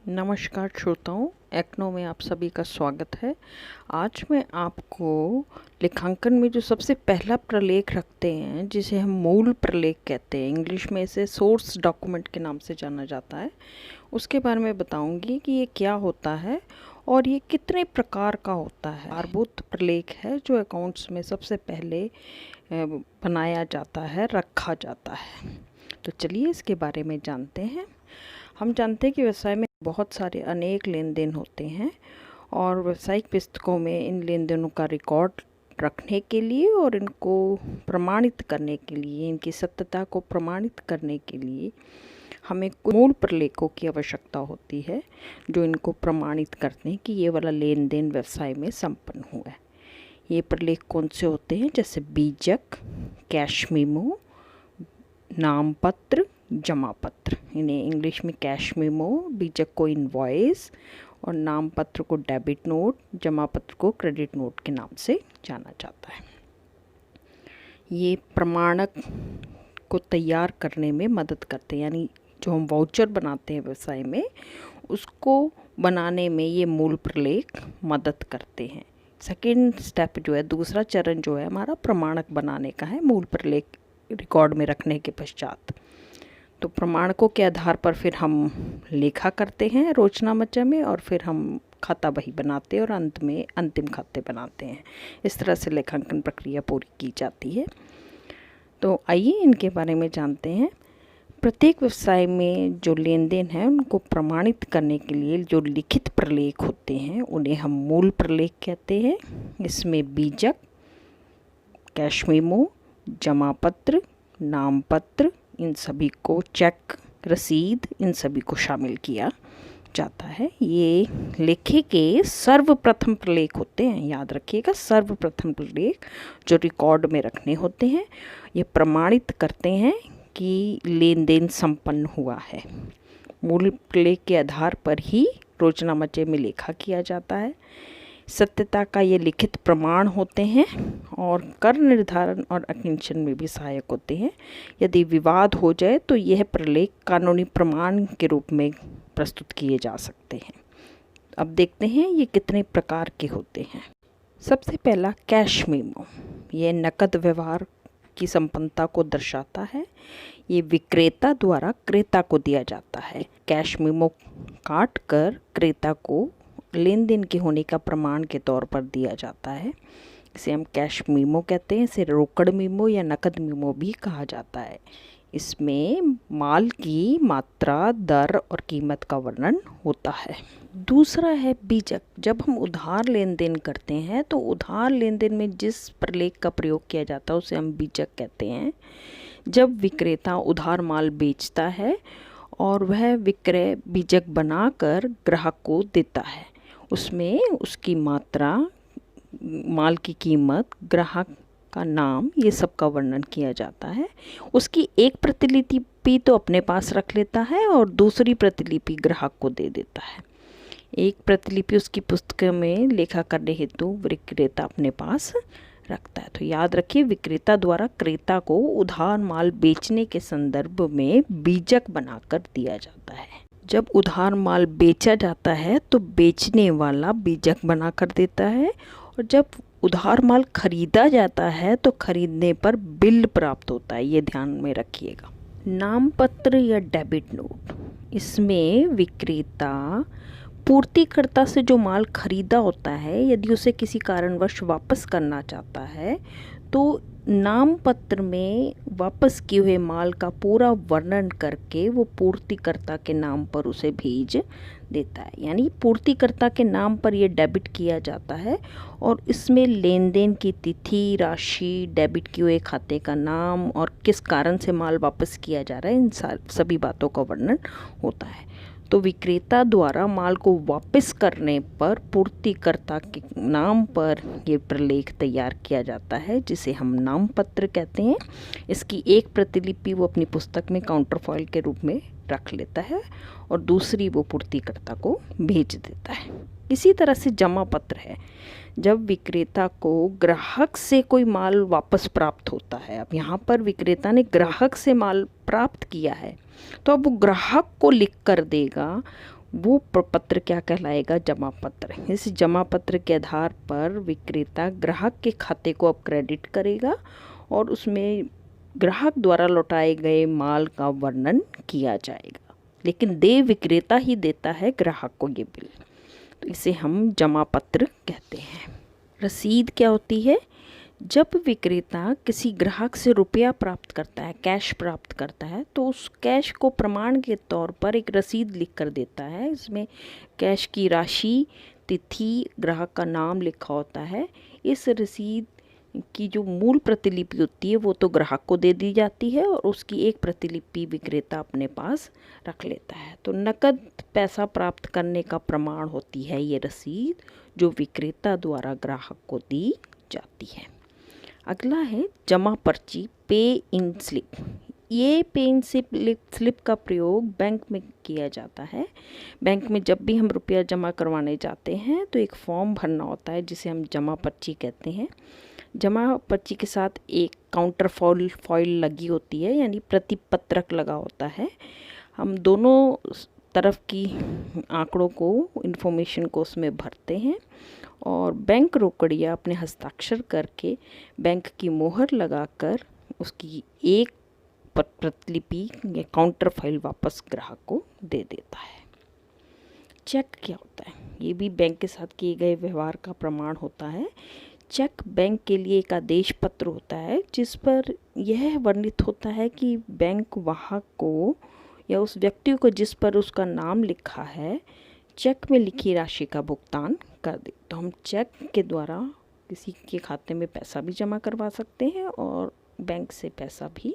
नमस्कार श्रोताओं, एक्नो में आप सभी का स्वागत है। आज मैं आपको लेखांकन में जो सबसे पहला प्रलेख रखते हैं, जिसे हम मूल प्रलेख कहते हैं, इंग्लिश में इसे सोर्स डॉक्यूमेंट के नाम से जाना जाता है, उसके बारे में बताऊंगी कि ये क्या होता है और ये कितने प्रकार का होता है। आधारभूत प्रलेख है जो अकाउंट्स में सबसे पहले बनाया जाता है, रखा जाता है। तो चलिए इसके बारे में जानते हैं। हम जानते हैं कि व्यवसाय में बहुत सारे अनेक लेन देन होते हैं और व्यावसायिक पुस्तकों में इन लेन देनों का रिकॉर्ड रखने के लिए और इनको प्रमाणित करने के लिए, इनकी सत्यता को प्रमाणित करने के लिए हमें मूल प्रलेखों की आवश्यकता होती है, जो इनको प्रमाणित करते हैं कि ये वाला लेन देन व्यवसाय में संपन्न हुआ है। ये प्रलेख कौन से होते हैं? जैसे बीजक, कैश मेमो, नामपत्र, जमा पत्र। इन्हें इंग्लिश में कैश मेमो, बीजक को इनवॉइस और नाम पत्र को डेबिट नोट, जमा पत्र को क्रेडिट नोट के नाम से जाना जाता है। ये प्रमाणक को तैयार करने में मदद करते हैं, यानी जो हम वाउचर बनाते हैं व्यवसाय में, उसको बनाने में ये मूल प्रलेख मदद करते हैं। सेकेंड स्टेप जो है, दूसरा चरण जो है हमारा प्रमाणक बनाने का है, मूल प्रलेख रिकॉर्ड में रखने के पश्चात। तो प्रमाणकों के आधार पर फिर हम लेखा करते हैं रोचनामचा में, और फिर हम खाता बही बनाते हैं और अंत में अंतिम खाते बनाते हैं। इस तरह से लेखांकन प्रक्रिया पूरी की जाती है। तो आइए इनके बारे में जानते हैं। प्रत्येक व्यवसाय में जो लेन देन है उनको प्रमाणित करने के लिए जो लिखित प्रलेख होते हैं उन्हें हम मूल प्रलेख कहते हैं। इसमें बीजक, कैश मेमो, जमा पत्र, नाम पत्र, इन सभी को, चेक, रसीद, इन सभी को शामिल किया जाता है। ये लेखे के सर्वप्रथम प्रलेख होते हैं, याद रखिएगा, सर्वप्रथम प्रलेख जो रिकॉर्ड में रखने होते हैं। ये प्रमाणित करते हैं कि लेन देन संपन्न हुआ है। मूल प्रलेख के आधार पर ही रोचनामचे में लेखा किया जाता है। सत्यता का ये लिखित प्रमाण होते हैं और कर निर्धारण और अंकेक्षण में भी सहायक होते हैं। यदि विवाद हो जाए तो यह प्रलेख कानूनी प्रमाण के रूप में प्रस्तुत किए जा सकते हैं। अब देखते हैं ये कितने प्रकार के होते हैं। सबसे पहला कैश मेमो, ये नकद व्यवहार की संपन्नता को दर्शाता है। ये विक्रेता द्वारा क्रेता को दिया जाता है। कैश मेमो काट कर क्रेता को लेन देन के होने का प्रमाण के तौर पर दिया जाता है। इसे हम कैश मेमो कहते हैं। इसे रोकड़ मेमो या नकद मेमो भी कहा जाता है। इसमें माल की मात्रा, दर और कीमत का वर्णन होता है। दूसरा है बीजक। जब हम उधार लेन देन करते हैं तो उधार लेन देन में जिस प्रलेख का प्रयोग किया जाता है उसे हम बीजक कहते हैं। जब विक्रेता उधार माल बेचता है और वह विक्रय बीजक बनाकर ग्राहक को देता है, उसमें उसकी मात्रा, माल की कीमत, ग्राहक का नाम, ये सब का वर्णन किया जाता है। उसकी एक प्रतिलिपि तो अपने पास रख लेता है और दूसरी प्रतिलिपि ग्राहक को दे देता है। एक प्रतिलिपि उसकी पुस्तक में लेखा करने हेतु विक्रेता अपने पास रखता है। तो याद रखिए, विक्रेता द्वारा क्रेता को उधार माल बेचने के संदर्भ में बीजक बनाकर दिया जाता है। जब उधार माल बेचा जाता है तो बेचने वाला बीजक बनाकर देता है, और जब उधार माल खरीदा जाता है तो खरीदने पर बिल प्राप्त होता है। ये ध्यान में रखिएगा। नाम पत्र या डेबिट नोट, इसमें विक्रेता पूर्तिकर्ता से जो माल खरीदा होता है, यदि उसे किसी कारणवश वापस करना चाहता है तो नाम पत्र में वापस किए हुए माल का पूरा वर्णन करके वो पूर्तिकर्ता के नाम पर उसे भेज देता है। यानी पूर्तिकर्ता के नाम पर ये डेबिट किया जाता है और इसमें लेन देन की तिथि, राशि, डेबिट किए हुए खाते का नाम और किस कारण से माल वापस किया जा रहा है, इन सभी बातों का वर्णन होता है। तो विक्रेता द्वारा माल को वापस करने पर पूर्तिकर्ता के नाम पर ये प्रलेख तैयार किया जाता है, जिसे हम नाम पत्र कहते हैं। इसकी एक प्रतिलिपि वो अपनी पुस्तक में काउंटरफॉइल के रूप में रख लेता है और दूसरी वो पूर्तिकर्ता को भेज देता है। इसी तरह से जमा पत्र है। जब विक्रेता को ग्राहक से कोई माल वापस प्राप्त होता है, अब यहाँ पर विक्रेता ने ग्राहक से माल प्राप्त किया है तो अब वो ग्राहक को लिख कर देगा वो प्रपत्र क्या कहलाएगा? जमा पत्र। इस जमा पत्र के आधार पर विक्रेता ग्राहक के खाते को अब क्रेडिट करेगा और उसमें ग्राहक द्वारा लौटाए गए माल का वर्णन किया जाएगा, लेकिन देय विक्रेता ही देता है ग्राहक को ये बिल, तो इसे हम जमा पत्र कहते हैं। रसीद क्या होती है? जब विक्रेता किसी ग्राहक से रुपया प्राप्त करता है, कैश प्राप्त करता है, तो उस कैश को प्रमाण के तौर पर एक रसीद लिख कर देता है। इसमें कैश की राशि, तिथि, ग्राहक का नाम लिखा होता है। इस रसीद की जो मूल प्रतिलिपि होती है वो तो ग्राहक को दे दी जाती है और उसकी एक प्रतिलिपि विक्रेता अपने पास रख लेता है। तो नकद पैसा प्राप्त करने का प्रमाण होती है ये रसीद, जो विक्रेता द्वारा ग्राहक को दी जाती है। अगला है जमा पर्ची, पे इन स्लिप। ये पे इन स्लिप का प्रयोग बैंक में किया जाता है। बैंक में जब भी हम रुपया जमा करवाने जाते हैं तो एक फॉर्म भरना होता है जिसे हम जमा पर्ची कहते हैं। जमा पर्ची के साथ एक काउंटर फॉइल लगी होती है, यानी प्रतिपत्रक लगा होता है। हम दोनों तरफ की आंकड़ों को, इन्फॉर्मेशन को उसमें भरते हैं और बैंक रोकड़िया अपने हस्ताक्षर करके बैंक की मोहर लगाकर उसकी एक प्रतिलिपि या काउंटर फाइल वापस ग्राहक को दे देता है। चेक क्या होता है? ये भी बैंक के साथ किए गए व्यवहार का प्रमाण होता है। चेक बैंक के लिए एक आदेश पत्र होता है जिस पर यह वर्णित होता है कि बैंक वाहक को या उस व्यक्ति को जिस पर उसका नाम लिखा है चेक में लिखी राशि का भुगतान कर दे। तो हम चेक के द्वारा किसी के खाते में पैसा भी जमा करवा सकते हैं और बैंक से पैसा भी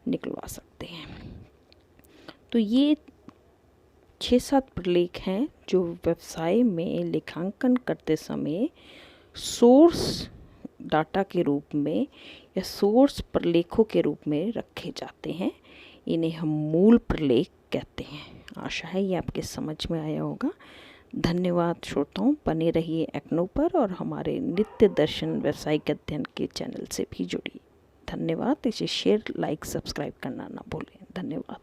निकलवा सकते हैं। तो ये 6-7 प्रलेख हैं जो व्यवसाय में लेखांकन करते समय सोर्स डाटा के रूप में या सोर्स प्रलेखों के रूप में रखे जाते हैं। इन्हें हम मूल प्रलेख कहते हैं। आशा है ये आपके समझ में आया होगा। धन्यवाद श्रोताओं, बने रहिए एक्नो पर और हमारे नित्य दर्शन व्यावसायिक अध्ययन के चैनल से भी जुड़िए। धन्यवाद। इसे शेयर, लाइक, सब्सक्राइब करना ना भूलें। धन्यवाद।